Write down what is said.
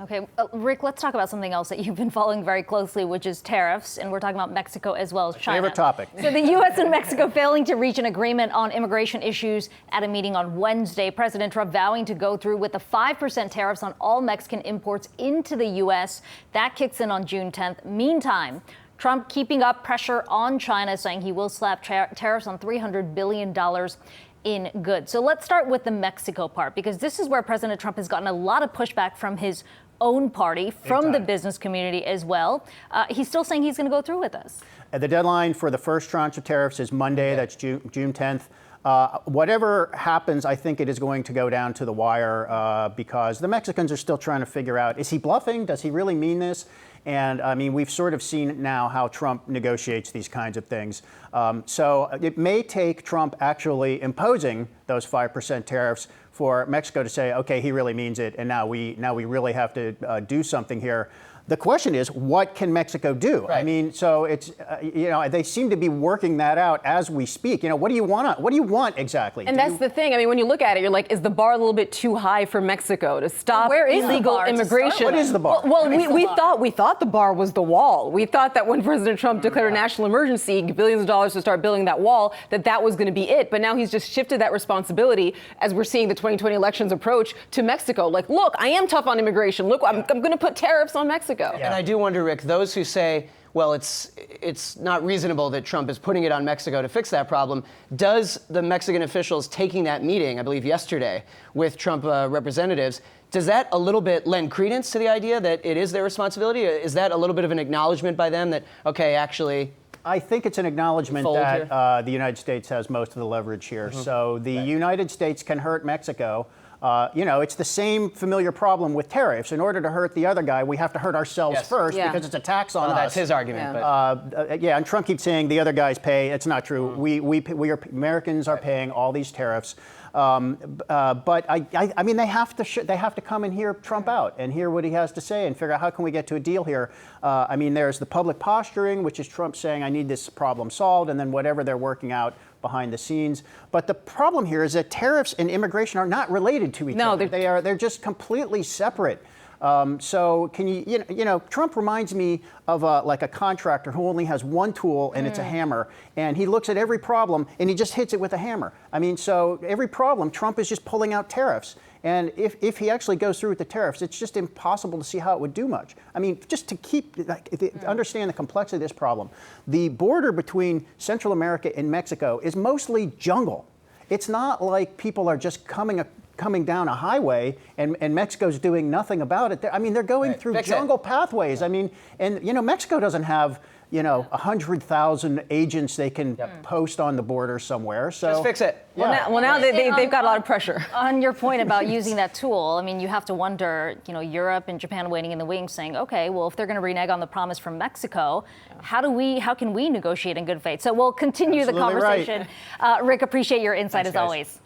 Okay, Rick, let's talk about something else that you've been following very closely, which is tariffs, and we're talking about Mexico as well as China. Favorite topic. So the U.S. and Mexico failing to reach an agreement on immigration issues at a meeting on Wednesday. President Trump vowing to go through with the 5% tariffs on all Mexican imports into the U.S. That kicks in on June 10th. Meantime, Trump keeping up pressure on China, saying he will slap tariffs on $300 billion in goods. So let's start with the Mexico part, because this is where President Trump has gotten a lot of pushback from his own party, from the business community as well. He's still saying he's going to go through with this. The deadline for the first tranche of tariffs is Monday. That's June 10th. Whatever happens, I think it is going to go down to the wire because the Mexicans are still trying to figure out, is he bluffing? Does he really mean this? And I mean, we've sort of seen now how Trump negotiates these kinds of things. So it may take Trump actually imposing those 5% tariffs for Mexico to say, okay, he really means it, and now we really have to do something here. The question is, what can Mexico do? Right. I mean, so it's, they seem to be working that out as we speak. What do you want? What do you want exactly? And that's the thing. I mean, when you look at it, you're like, is the bar a little bit too high for Mexico to stop illegal immigration? What is the bar? Well, we thought the bar was the wall. We thought that when President Trump declared a national emergency, billions of dollars to start building that wall, that was going to be it. But now he's just shifted that responsibility, as we're seeing the 2020 elections approach, to Mexico. Like, look, I am tough on immigration. Look, I'm going to put tariffs on Mexico. Yeah. And I do wonder, Rick, those who say, well, it's not reasonable that Trump is putting it on Mexico to fix that problem. Does the Mexican officials taking that meeting, I believe yesterday, with Trump representatives, does that a little bit lend credence to the idea that it is their responsibility? Is that a little bit of an acknowledgement by them that, okay, actually... I think it's an acknowledgement that the United States has most of the leverage here. Mm-hmm. So the United States can hurt Mexico. It's the same familiar problem with tariffs. In order to hurt the other guy, we have to hurt ourselves first because it's a tax on us. That's his argument. And Trump keeps saying the other guys pay. It's not true. Americans are paying all these tariffs. But I mean, they have to come and hear Trump out and hear what he has to say and figure out how can we get to a deal here. I mean, there's the public posturing, which is Trump saying, I need this problem solved, and then whatever they're working out behind the scenes. But the problem here is that tariffs and immigration are not related to each other. They're just completely separate. So can you Trump reminds me of like a contractor who only has one tool and it's a hammer, and he looks at every problem and he just hits it with a hammer. I mean, so every problem, Trump is just pulling out tariffs. And if he actually goes through with the tariffs, it's just impossible to see how it would do much. I mean, just to understand the complexity of this problem, the border between Central America and Mexico is mostly jungle. It's not like people are just coming down a highway and Mexico's doing nothing about it. I mean, they're going through jungle pathways. I mean, and Mexico doesn't have 100,000 agents they can post on the border somewhere. So just fix it. Well, now they've got a lot of pressure. On your point about using that tool, I mean, you have to wonder, Europe and Japan waiting in the wings saying, okay, well, if they're going to renege on the promise from Mexico, how can we negotiate in good faith? So we'll continue the conversation. Rick, appreciate your insight as always.